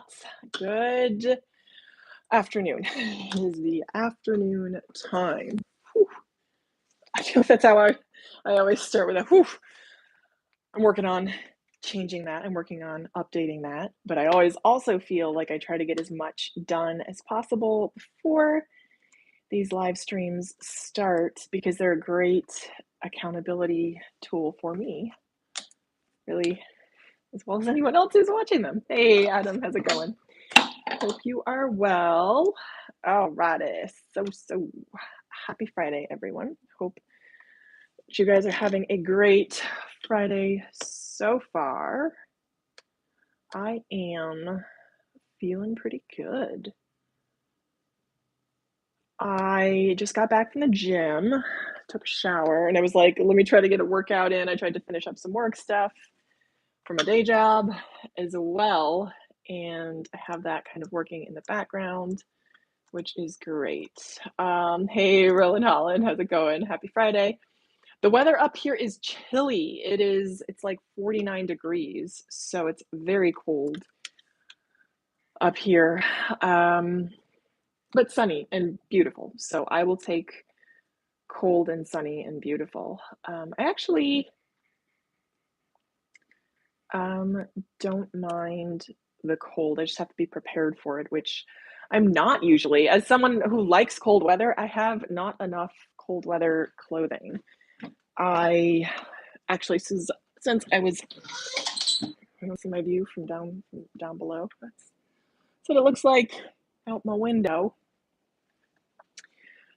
thoughts? Good afternoon. It is the afternoon time. Whew. I feel that's how I always start with a whew. I'm working on changing that. I'm working on updating that. But I always also feel like I try to get as much done as possible before these live streams start because they're a great accountability tool for me, really, as well as anyone else who's watching them. Hey, Adam, how's it going? Hope you are well. Alrighty, so happy Friday, everyone. Hope you guys are having a great Friday so far. I am feeling pretty good. I just got back from the gym, took a shower, and I was like, let me try to get a workout in. I tried to finish up some work stuff for my day job as well, and I have that kind of working in the background, which is great. Hey, Roland Holland, how's it going? Happy Friday. The weather up here is chilly. It's like 49 degrees, so it's very cold up here, but sunny and beautiful. So I will take cold and sunny and beautiful. I actually don't mind the cold. I just have to be prepared for it, which I'm not usually. As someone who likes cold weather, I have not enough cold weather clothing. I actually, since I was, I don't see my view from down below. That's what it looks like out my window.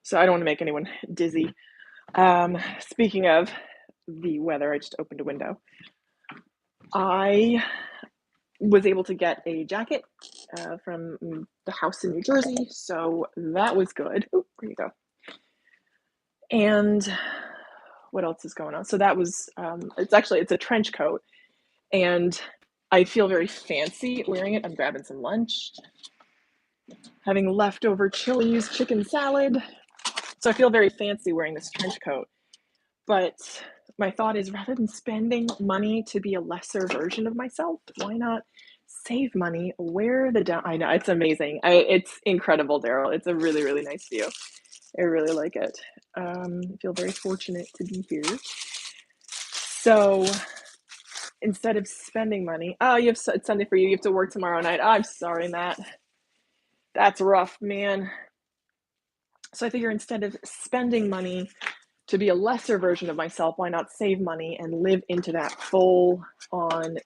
So I don't want to make anyone dizzy. Speaking of the weather, I just opened a window. I was able to get a jacket from the house in New Jersey, so that was good. Oh, there you go. And what else is going on? So that was, it's a trench coat, and I feel very fancy wearing it. I'm grabbing some lunch, having leftover Chili's chicken salad. So I feel very fancy wearing this trench coat. But my thought is, rather than spending money to be a lesser version of myself, why not save money, wear the down? I know, it's amazing. It's incredible, Daryl. It's a really, really nice view. I really like it. I feel very fortunate to be here. So instead of spending money, it's Sunday for you. You have to work tomorrow night. I'm sorry, Matt. That's rough, man. So I figure instead of spending money to be a lesser version of myself, why not save money and live into that full on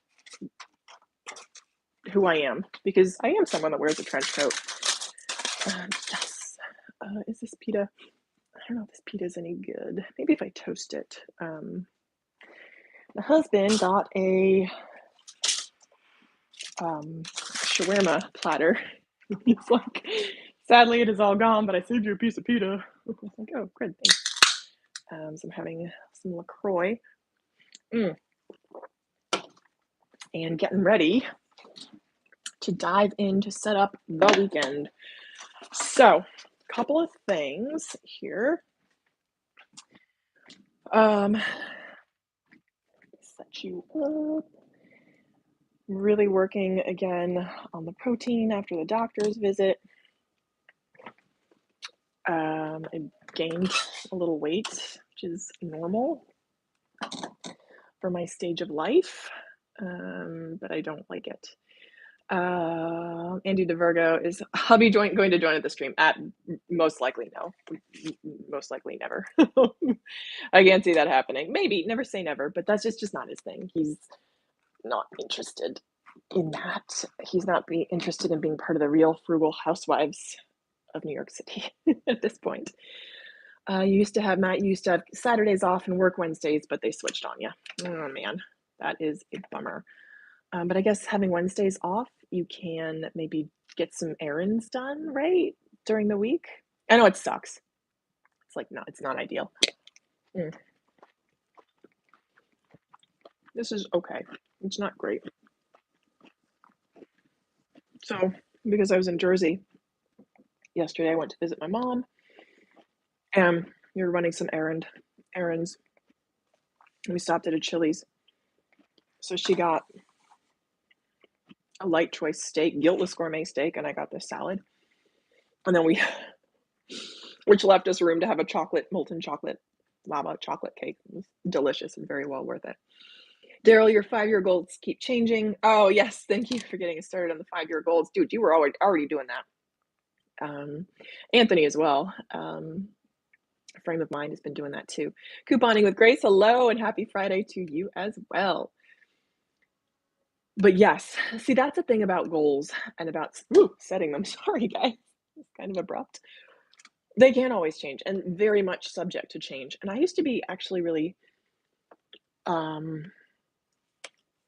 who I am? Because I am someone that wears a trench coat. Yes. Is this pita? I don't know if this pita is any good. Maybe if I toast it. My husband got a shawarma platter. He's like, sadly, it is all gone, but I saved you a piece of pita. I was like, oh, good, thanks. So I'm having some LaCroix. And getting ready to dive in to set up the weekend. So, a couple of things here. Set you up. Really working again on the protein after the doctor's visit. I gained a little weight, which is normal for my stage of life, but I don't like it. Andy DeVirgo, is hubby going to join at the stream? Most likely no. Most likely never. I can't see that happening. Maybe, never say never, but that's just not his thing. He's not interested in that. He's not interested in being part of the real frugal housewives of New York City at this point. Matt used to have Saturdays off and work Wednesdays, but they switched on you. Oh man, that is a bummer. But I guess having Wednesdays off, you can maybe get some errands done, right? During the week. I know it sucks. It's not ideal. This is okay. It's not great. So, because I was in Jersey yesterday, I went to visit my mom, and we were running some errands. And we stopped at a Chili's. So she got a light choice steak, guiltless gourmet steak, and I got this salad. And then which left us room to have a molten chocolate lava chocolate cake. It was delicious and very well worth it. Daryl, your 5-year goals keep changing. Oh, yes. Thank you for getting us started on the 5-year goals. Dude, you were already doing that. Anthony as well. Frame of Mind has been doing that too. Couponing with Grace. Hello and happy Friday to you as well. But yes, see, that's the thing about goals and about setting them. Sorry, guys. It's kind of abrupt. They can always change and very much subject to change. And I used to be actually really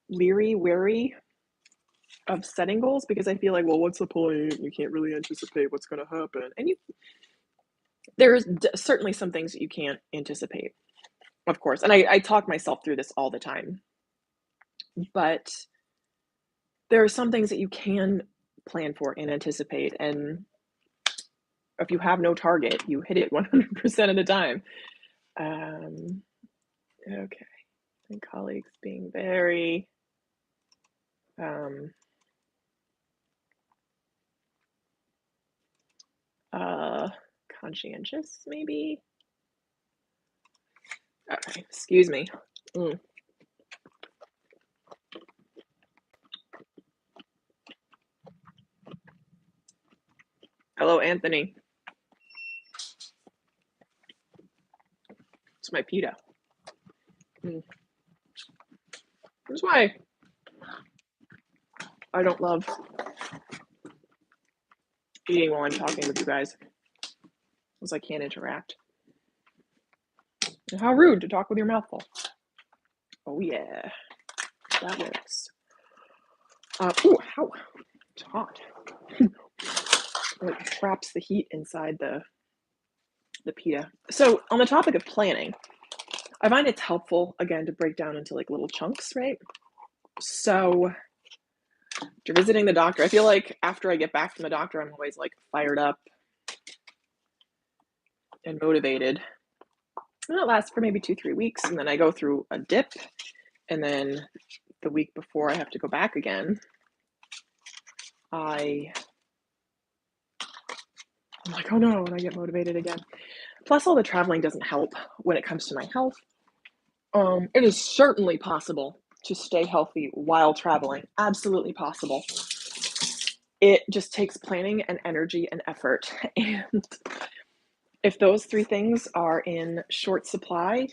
wary of setting goals because I feel like, well, what's the point? You can't really anticipate what's going to happen. And there's certainly some things that you can't anticipate, of course. And I talk myself through this all the time. But there are some things that you can plan for and anticipate. And if you have no target, you hit it 100% of the time. Okay. And colleagues being very conscientious, maybe. Okay, excuse me. Hello, Anthony. It's my pita. That's why I don't love eating while I'm talking with you guys, because I can't interact. And how rude to talk with your mouth full. Oh yeah, that works. Ooh, how it's hot. It traps the heat inside the pita. So on the topic of planning, I find it's helpful, again, to break down into like little chunks, right? So after visiting the doctor, I feel like after I get back from the doctor, I'm always like fired up and motivated. And it lasts for maybe 2-3 weeks. And then I go through a dip. And then the week before I have to go back again, I'm like, oh no, and I get motivated again. Plus, all the traveling doesn't help when it comes to my health. It is certainly possible to stay healthy while traveling. Absolutely possible. It just takes planning and energy and effort. And if those 3 things are in short supply,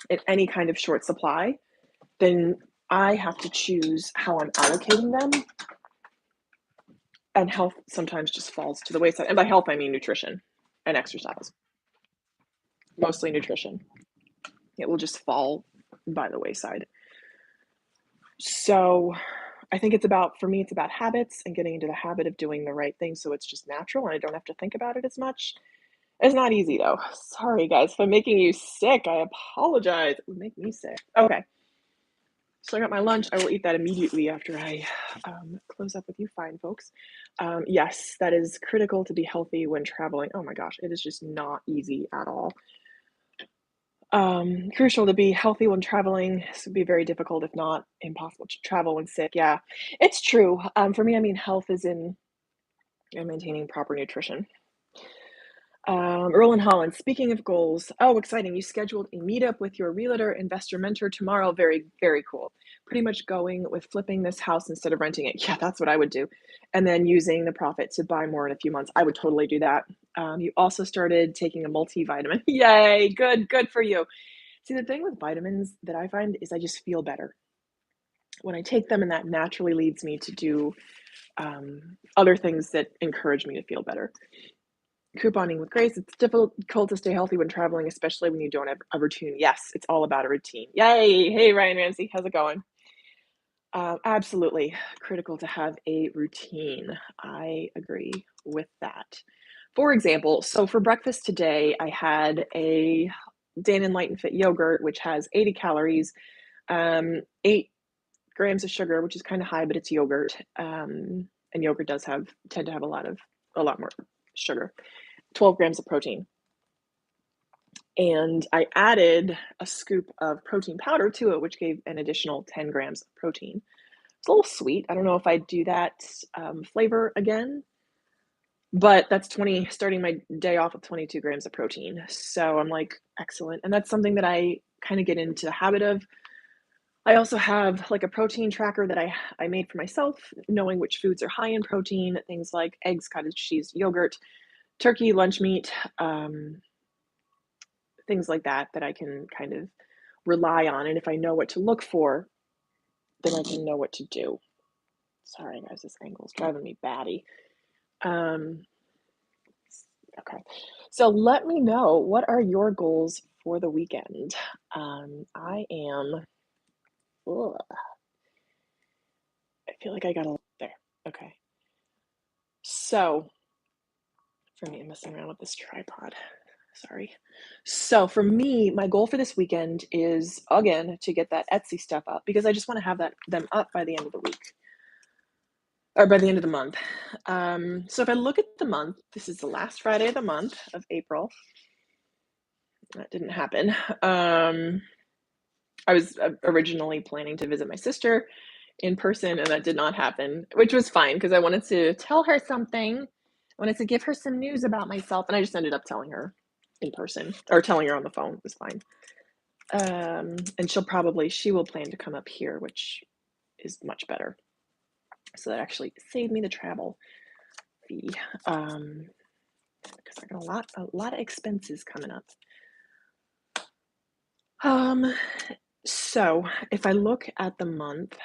in any kind of short supply, then I have to choose how I'm allocating them. And health sometimes just falls to the wayside. And by health, I mean nutrition and exercise. Mostly nutrition. It will just fall by the wayside. So I think for me, it's about habits and getting into the habit of doing the right thing so it's just natural and I don't have to think about it as much. It's not easy though. Sorry guys, if I'm making you sick, I apologize. It would make me sick. Okay. So I got my lunch. I will eat that immediately after I close up with you fine folks. Yes, that is critical to be healthy when traveling. Oh my gosh, it is just not easy at all. Crucial to be healthy when traveling. This would be very difficult, if not impossible, to travel when sick. Yeah, it's true. For me, I mean, health is in maintaining proper nutrition. Earl in Holland, speaking of goals, oh, exciting. You scheduled a meetup with your realtor investor mentor tomorrow. Very, very cool. Pretty much going with flipping this house instead of renting it. Yeah, that's what I would do. And then using the profit to buy more in a few months. I would totally do that. You also started taking a multivitamin. Yay, good for you. See, the thing with vitamins that I find is I just feel better when I take them, and that naturally leads me to do other things that encourage me to feel better. Couponing with Grace. It's difficult to stay healthy when traveling, especially when you don't have a routine. Yes, it's all about a routine. Yay! Hey, Ryan Ramsey, how's it going? Absolutely critical to have a routine. I agree with that. For example, so for breakfast today, I had a Dannon Light and Fit yogurt, which has 80 calories, 8 grams of sugar, which is kind of high, but it's yogurt. And yogurt does tend to have a lot more sugar. 12 grams of protein. And I added a scoop of protein powder to it, which gave an additional 10 grams of protein. It's a little sweet. I don't know if I'd do that flavor again, but that's starting my day off with 22 grams of protein. So I'm like, excellent. And that's something that I kind of get into the habit of. I also have like a protein tracker that I made for myself, knowing which foods are high in protein, things like eggs, cottage cheese, yogurt, turkey, lunch meat, things like that that I can kind of rely on. And if I know what to look for, then I can know what to do. Sorry, guys, this angle's driving me batty. Okay, so let me know, what are your goals for the weekend? I am, ugh, I feel like I got a there. Okay, so for me, I'm messing around with this tripod. Sorry. So for me, my goal for this weekend is again to get that Etsy stuff up because I just want to have them up by the end of the week or by the end of the month. So if I look at the month, this is the last Friday of the month of April. That didn't happen. I was originally planning to visit my sister in person, and that did not happen, which was fine because I wanted to tell her something. I wanted to give her some news about myself, and I just ended up telling her in person or telling her on the phone. It was fine. And she will plan to come up here, which is much better. So that actually saved me the travel fee. Because I got a lot of expenses coming up. So if I look at the month,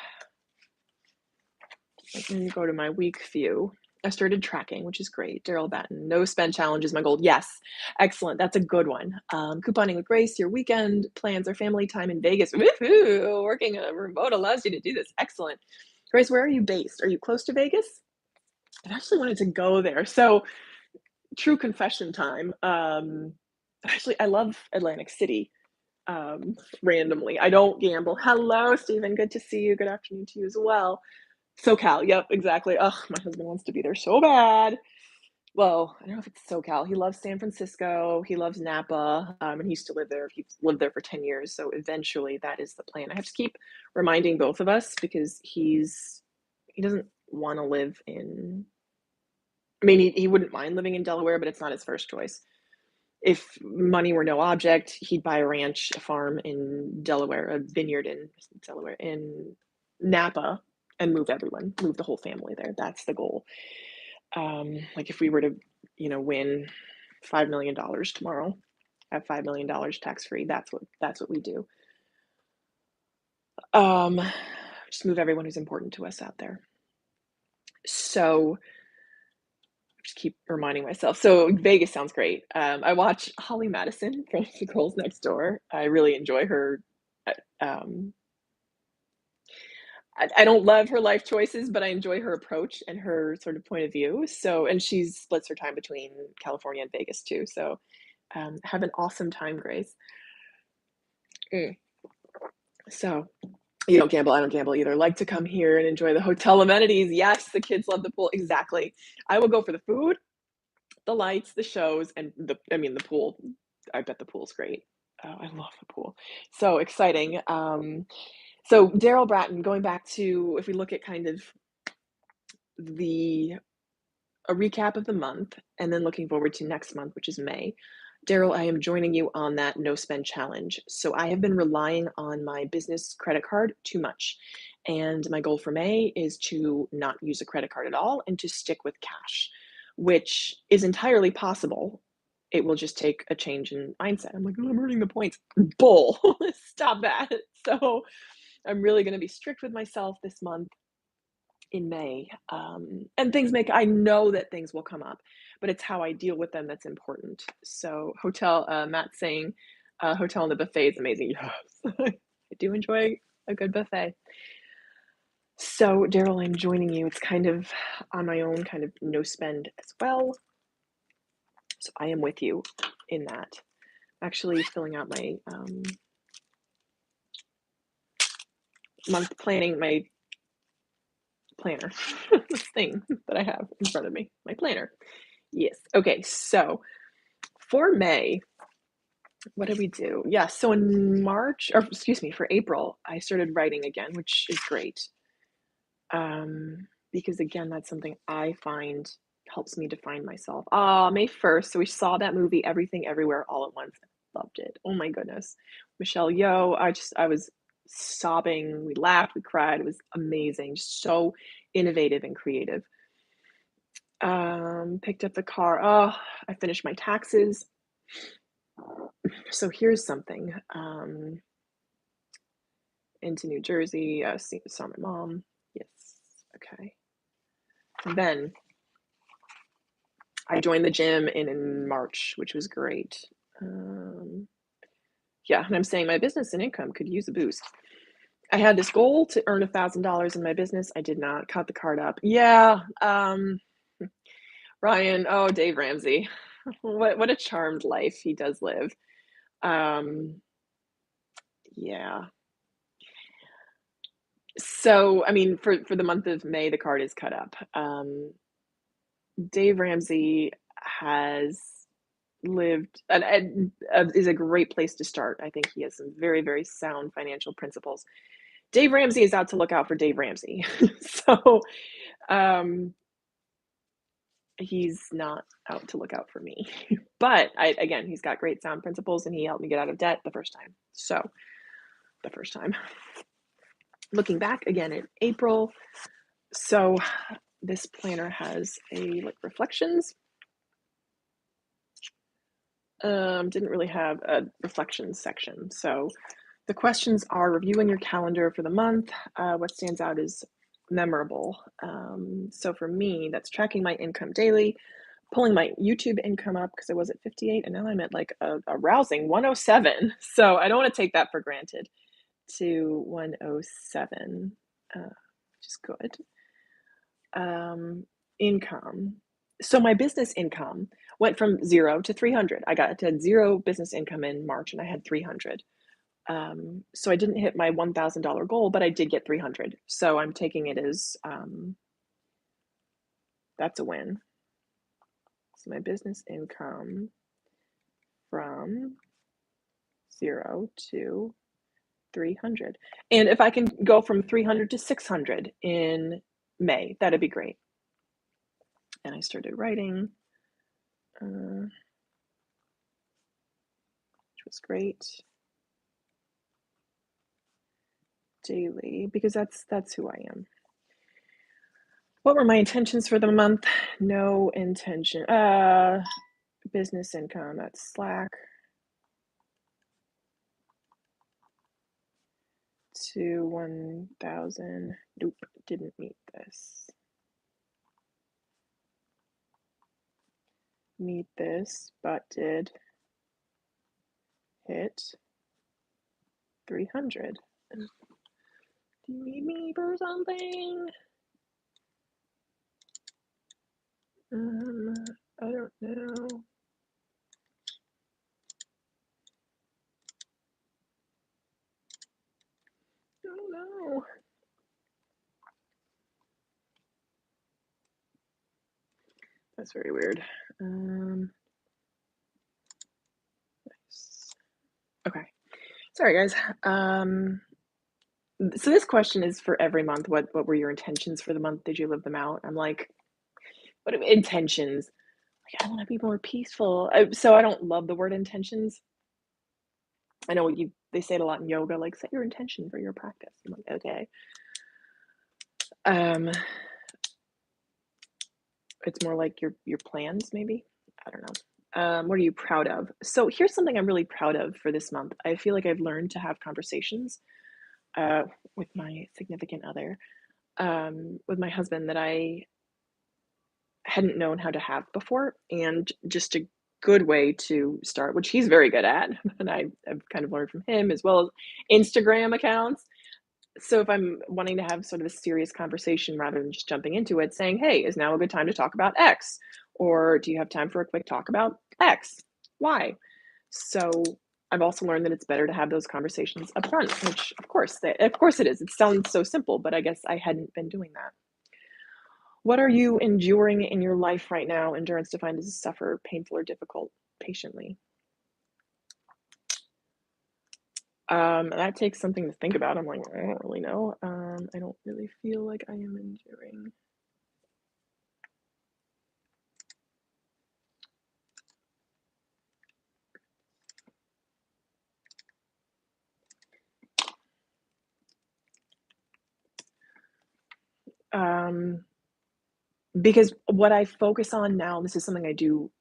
let me go to my week view. I started tracking, which is great. Daryl Batten, no spend challenge is my goal. Yes, excellent. That's a good one. Couponing with Grace, your weekend plans are family time in Vegas. Woohoo! Working a remote allows you to do this. Excellent. Grace, where are you based? Are you close to Vegas? I actually wanted to go there. So, true confession time. Actually, I love Atlantic City. Randomly, I don't gamble. Hello, Stephen. Good to see you. Good afternoon to you as well. SoCal, yep, exactly. Ugh, my husband wants to be there so bad. Well, I don't know if it's SoCal. He loves San Francisco. He loves Napa, and he used to live there. He's lived there for 10 years. So eventually that is the plan. I have to keep reminding both of us because he doesn't want to live in, I mean, he wouldn't mind living in Delaware, but it's not his first choice. If money were no object, he'd buy a ranch, a farm in Delaware, a vineyard in Delaware, in Napa, and move the whole family there. That's the goal. Like if we were to, win $5 million tomorrow, have $5 million tax free. That's what we do. Just move everyone who's important to us out there. So just keep reminding myself. So Vegas sounds great. I watch Holly Madison from The Girls Next Door. I really enjoy her. I don't love her life choices, but I enjoy her approach and her sort of point of view. So, and she splits her time between California and Vegas too. So, have an awesome time, Grace. So, you don't gamble. I don't gamble either. Like to come here and enjoy the hotel amenities. Yes, the kids love the pool. Exactly. I will go for the food, the lights, the shows, and the pool. I bet the pool's great. Oh, I love the pool. So exciting. So Daryl Bratton, going back to, if we look at kind of a recap of the month and then looking forward to next month, which is May. Daryl, I am joining you on that no spend challenge. So I have been relying on my business credit card too much. And my goal for May is to not use a credit card at all and to stick with cash, which is entirely possible. It will just take a change in mindset. I'm like, oh, I'm earning the points. Bull. Stop that. So I'm really going to be strict with myself this month in May. And I know that things will come up, but it's how I deal with them that's important. So Matt saying, hotel and the buffet is amazing. Yes, I do enjoy a good buffet. So Daryl, I'm joining you. It's kind of on my own kind of no spend as well. So I am with you in that. Actually filling out my month planning, my planner, this thing that I have in front of me, my planner. Yes. Okay. So for May, what did we do? Yeah. So in for April, I started writing again, which is great. Because again, that's something I find helps me define myself. May 1st, so we saw that movie, Everything Everywhere All at Once. Loved it. Oh my goodness. Michelle Yeoh, I was sobbing. We laughed, we cried. It was amazing. Just so innovative and creative. Picked up the car. Oh, I finished my taxes. So here's something. Into New Jersey, saw my mom. Yes. Okay. And then I joined the gym in March, which was great. Yeah, and I'm saying my business and income could use a boost. I had this goal to earn $1,000 in my business. I did not. Caught the card up. Yeah, Ryan. Oh, Dave Ramsey. What a charmed life he does live. Yeah. So, I mean, for the month of May, the card is cut up. Dave Ramsey has lived and is a great place to start. I think he has some very, very sound financial principles. Dave Ramsey is out to look out for Dave Ramsey. So, he's not out to look out for me. But again, he's got great sound principles and he helped me get out of debt the first time. So, the first time. Looking back again in April. So, this planner has a like reflections. Didn't really have a reflections section. So the questions are reviewing your calendar for the month. What stands out is memorable. So for me, that's tracking my income daily, pulling my YouTube income up because I was at 58 and now I'm at like a rousing 107. So I don't want to take that for granted to 107, which is good. Income. So my business income went from 0 to 300. I had 0 business income in March and I had 300. So I didn't hit my $1,000 goal, but I did get 300. So I'm taking it as that's a win. So my business income from 0 to 300. And if I can go from 300 to 600 in May, that'd be great. And I started writing, which was great. Daily, because that's who I am. What were my intentions for the month? No intention. Business income, that's Slack. To 1,000. Nope, didn't meet this. Meet this, but did hit 300. Do you need me for something? I don't know. I don't know. That's very weird. Nice. Okay. Sorry, guys. So this question is for every month. What were your intentions for the month? Did you live them out? I'm like, what are intentions? Like, I want to be more peaceful. So I don't love the word intentions. I know they say it a lot in yoga, like set your intention for your practice. I'm like, okay. It's more like your plans, maybe. I don't know. What are you proud of? So here's something I'm really proud of for this month. I feel like I've learned to have conversations with my significant other, with my husband that I hadn't known how to have before, and just a good way to start, which he's very good at, and I've kind of learned from him as well as Instagram accounts. So if I'm wanting to have sort of a serious conversation rather than just jumping into it, saying, "Hey, is now a good time to talk about X?" Or "Do you have time for a quick talk about X, Y?" So I've also learned that it's better to have those conversations up front, which of course it is. It sounds so simple, but I guess I hadn't been doing that. What are you enduring in your life right now? Endurance defined as suffer, painful or difficult, patiently. That takes something to think about. I'm like, I don't really know. I don't really feel like I am enduring. Because what I focus on now, this is something I do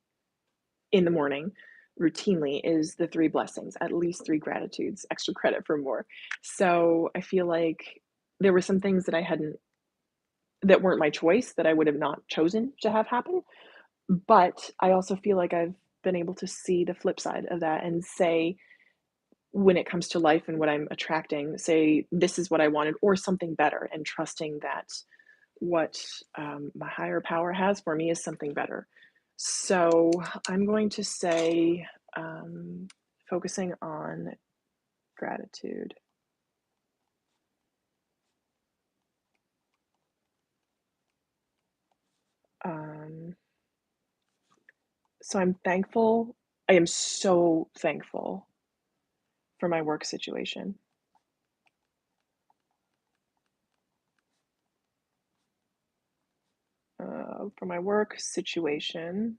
in the morning routinely, is the 3 blessings, at least 3 gratitudes, extra credit for more. So I feel like there were some things that I hadn't that weren't my choice that I would have not chosen to have happen. But I also feel like I've been able to see the flip side of that and say, when it comes to life and what I'm attracting, say, this is what I wanted or something better, and trusting that what my higher power has for me is something better. So I'm going to say focusing on gratitude. Um, so I'm thankful. I am so thankful for my work situation. For my work situation,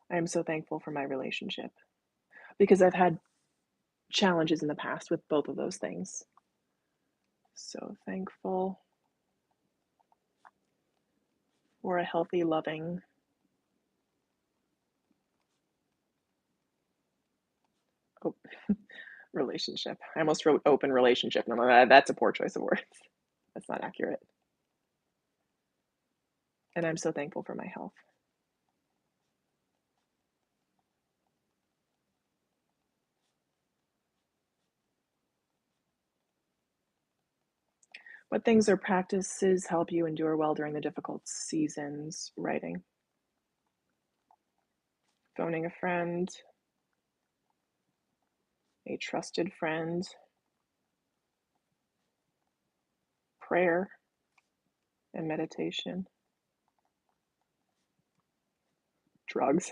I am so thankful for my relationship because I've had challenges in the past with both of those things. So thankful for a healthy, loving op- relationship. I almost wrote open relationship, and I'm like, that's a poor choice of words. That's not accurate. And I'm so thankful for my health. What things or practices help you endure well during the difficult seasons? Writing, phoning a friend, a trusted friend, prayer, and meditation. Drugs.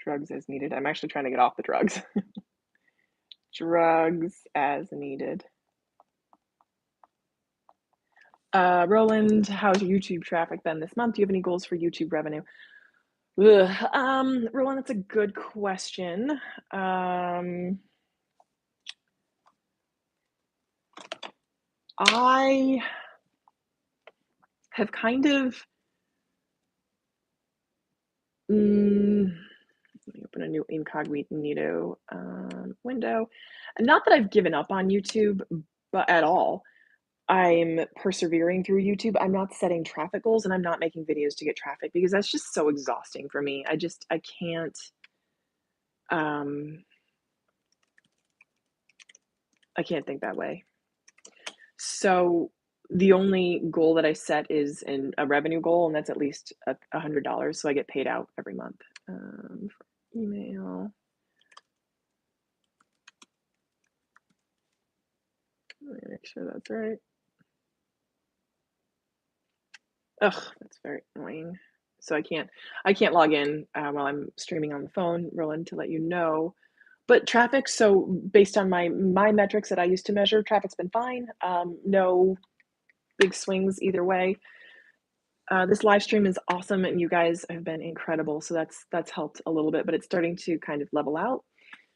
Drugs as needed. I'm actually trying to get off the drugs. Drugs as needed. Roland, how's YouTube traffic been this month? Do you have any goals for YouTube revenue? Roland, that's a good question. I have kind of, let me open a new incognito window. Not that I've given up on YouTube, but at all. I'm persevering through YouTube. I'm not setting traffic goals and I'm not making videos to get traffic because that's just so exhausting for me. I can't, um, I can't think that way. So the only goal that I set is a revenue goal, and that's at least $100. So I get paid out every month. For email. Let me make sure that's right. Ugh, that's very annoying. So I can't log in while I'm streaming on the phone, Roland, to let you know. But traffic, so based on my metrics that I used to measure, traffic's been fine. No big swings either way. This live stream is awesome, and you guys have been incredible. So that's helped a little bit, but it's starting to kind of level out.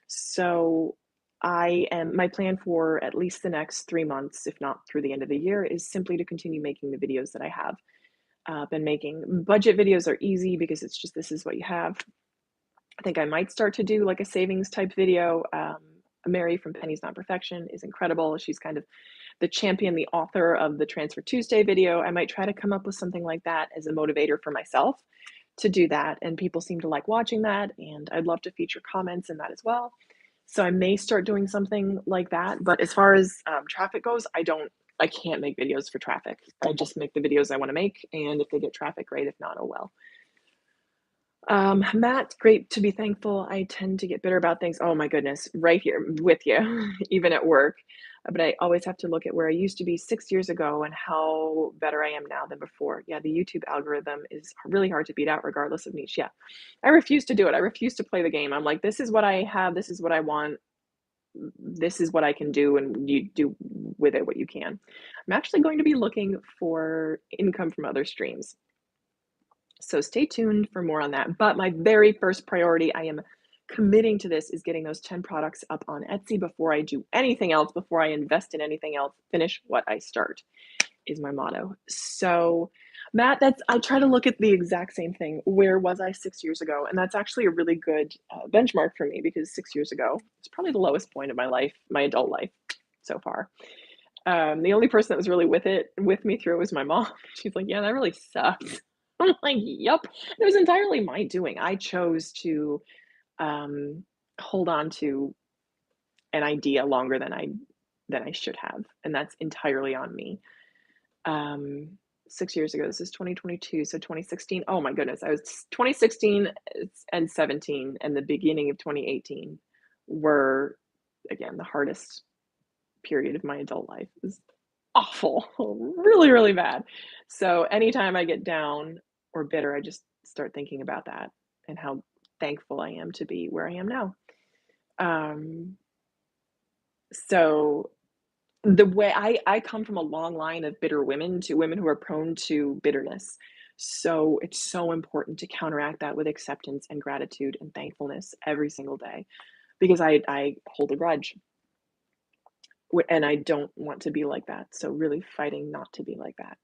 So my plan for at least the next 3 months, if not through the end of the year, is simply to continue making the videos that I have been making. Budget videos are easy because it's just this is what you have. I think I might start to do like a savings type video. Mary from Pennies Not Perfection is incredible. She's kind of the champion, the author of the Transfer Tuesday video. I might try to come up with something like that as a motivator for myself to do that. And people seem to like watching that. And I'd love to feature comments in that as well. So I may start doing something like that. But as far as traffic goes, I can't make videos for traffic. I just make the videos I want to make. And if they get traffic, great. If not, oh well. Matt, great to be thankful. I tend to get bitter about things. Oh my goodness, right here with you, even at work. But I always have to look at where I used to be 6 years ago and how better I am now than before. Yeah, the YouTube algorithm is really hard to beat out regardless of niche. Yeah, I refuse to do it. I refuse to play the game. I'm like, this is what I have. This is what I want. This is what I can do, and you do with it what you can. I'm actually going to be looking for income from other streams. So stay tuned for more on that. But my very first priority, I am committing to this, is getting those 10 products up on Etsy before I do anything else, before I invest in anything else. Finish what I start is my motto. So, Matt, that's I try to look at the exact same thing. Where was I 6 years ago? And that's actually a really good benchmark for me because 6 years ago, it's probably the lowest point of my life, my adult life so far. The only person that was really with me through it was my mom. She's like, "Yeah, that really sucks." I'm like, "Yup." It was entirely my doing. I chose to um, hold on to an idea longer than I should have, and that's entirely on me. Um, 6 years ago, this is 2022, so 2016. Oh my goodness, I was 2016 and 17, and the beginning of 2018 were again the hardest period of my adult life. It was awful, really, really bad. So anytime I get down or bitter, I just start thinking about that and how thankful I am to be where I am now. Um, so the way I come from a long line of bitter women to women who are prone to bitterness. So it's so important to counteract that with acceptance and gratitude and thankfulness every single day because I hold a grudge and I don't want to be like that. So really fighting not to be like that.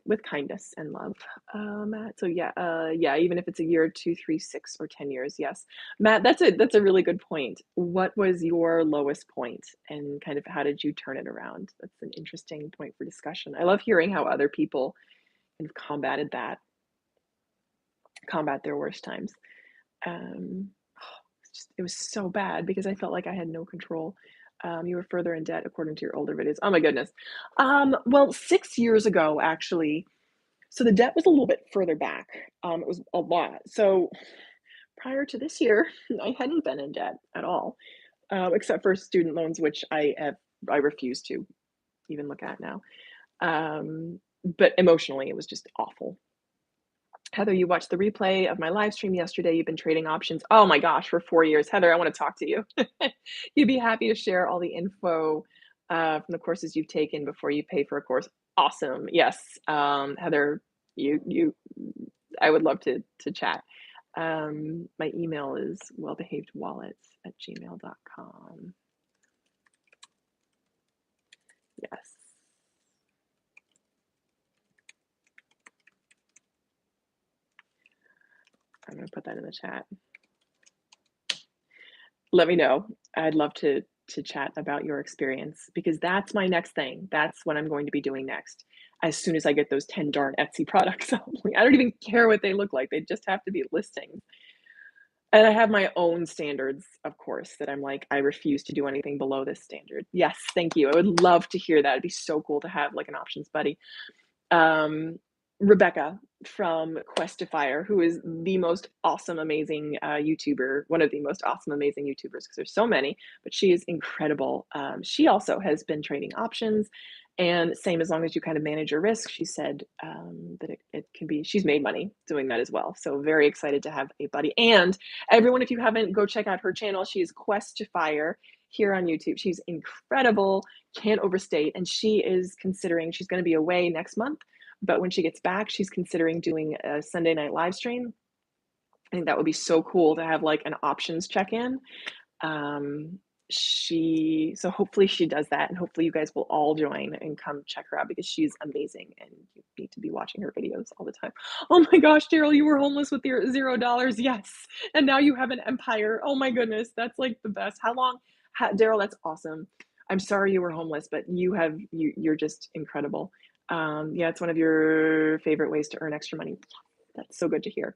With kindness and love, Matt. So yeah, yeah, even if it's a year, 2, 3, 6, or 10 years, yes. Matt, that's a really good point. What was your lowest point, and kind of how did you turn it around? That's an interesting point for discussion. I love hearing how other people kind of combat their worst times. Um, it was so bad because I felt like I had no control. You were further in debt according to your older videos. Oh my goodness. Well, 6 years ago, actually, so the debt was a little bit further back. It was a lot. So prior to this year, I hadn't been in debt at all, except for student loans, which I refuse to even look at now. But emotionally, it was just awful. Heather, you watched the replay of my live stream yesterday. You've been trading options. Oh my gosh, for 4 years. Heather, I want to talk to you. You'd be happy to share all the info from the courses you've taken before you pay for a course. Awesome. Yes. Heather, you I would love to chat. My email is wellbehavedwallets@gmail.com. Yes. I'm going to put that in the chat. Let me know. I'd love to chat about your experience because that's my next thing. That's what I'm going to be doing next. As soon as I get those 10 darn Etsy products, I don't even care what they look like. They just have to be listings. And I have my own standards, of course, that I'm like, I refuse to do anything below this standard. Yes, thank you. I would love to hear that. It'd be so cool to have like an options buddy. Rebecca from Questifire, who is the most awesome, amazing YouTuber, one of the most awesome, amazing YouTubers, because there's so many, but she is incredible. She also has been trading options, and same as long as you kind of manage your risk, she said that it can be, she's made money doing that as well. So very excited to have a buddy. And everyone, if you haven't, go check out her channel. She is Questifire here on YouTube. She's incredible, can't overstate, and she is considering, she's going to be away next month, but when she gets back, she's considering doing a Sunday night live stream. I think that would be so cool to have like an options check-in. So hopefully she does that, and hopefully you guys will all join and come check her out because she's amazing and you need to be watching her videos all the time. Oh my gosh, Daryl, you were homeless with your $0. Yes. And now you have an empire. Oh my goodness. That's like the best. How long? Daryl, that's awesome. I'm sorry you were homeless, but you're just incredible. Yeah, it's one of your favorite ways to earn extra money. That's so good to hear.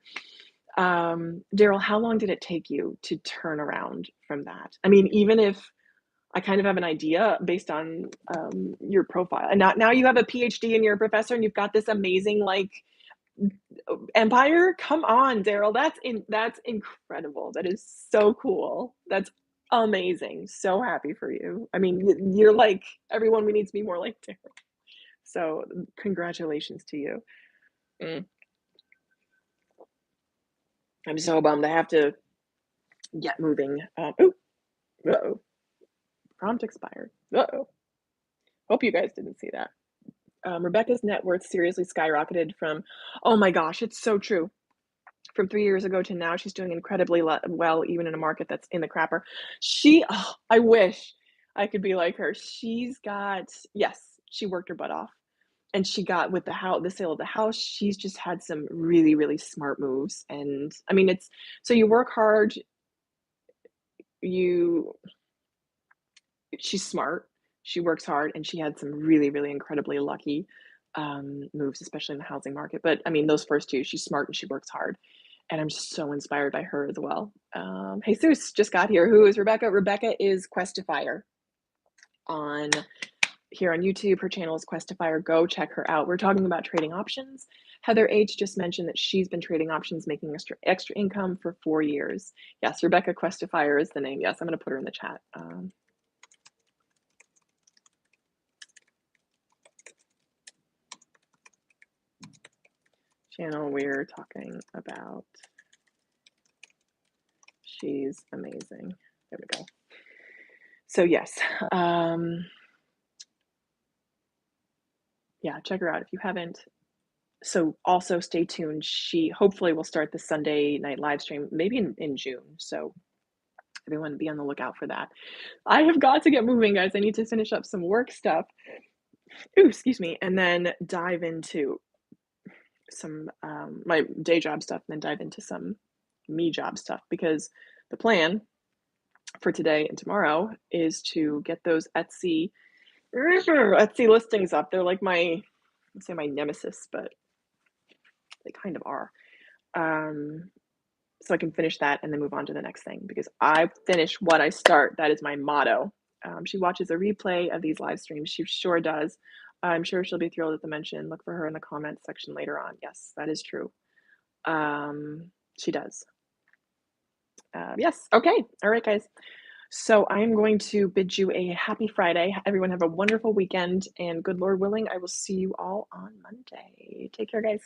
Daryl, how long did it take you to turn around from that? I mean, even if I kind of have an idea based on your profile, and now you have a PhD and you're a professor and you've got this amazing like Empire? Come on, Daryl. That's incredible. That is so cool. That's amazing. So happy for you. I mean, you're like everyone we need to be more like Daryl. So congratulations to you. Mm. I'm so bummed I have to get moving. Ooh, uh-oh. Prompt expired. Uh-oh. Hope you guys didn't see that. Rebecca's net worth seriously skyrocketed from, oh my gosh, it's so true. From 3 years ago to now, she's doing incredibly well, even in a market that's in the crapper. I wish I could be like her. She's got, yes, she worked her butt off. And she got with the sale of the house, she's just had some really, really smart moves. And I mean, so you work hard, you, she's smart, she works hard, and she had some really, really incredibly lucky moves, especially in the housing market. But I mean, those first two, she's smart and she works hard. And I'm just so inspired by her as well. Jesus just got here. Who is Rebecca? Rebecca is Questifier on here on YouTube. Her channel is Questifier. Go check her out. We're talking about trading options. Heather H just mentioned that she's been trading options, making extra income for 4 years. Yes, Rebecca Questifier is the name. Yes, I'm going to put her in the chat. Channel we're talking about. She's amazing. There we go. So yes, yeah, check her out if you haven't. So also stay tuned. She hopefully will start the Sunday night live stream, maybe in June. So everyone be on the lookout for that. I have got to get moving, guys. I need to finish up some work stuff. Ooh, excuse me. And then dive into some my day job stuff, and then dive into some me job stuff, because the plan for today and tomorrow is to get those Etsy listings up. They're like let's say my nemesis, but they kind of are. So I can finish that and then move on to the next thing, because I finish what I start. That is my motto. She watches a replay of these live streams. She sure does. I'm sure she'll be thrilled at the mention. Look for her in the comments section later on. Yes, that is true. She does. Yes. Okay. All right, guys. So I'm going to bid you a happy Friday. Everyone have a wonderful weekend, and good Lord willing, I will see you all on Monday. Take care, guys.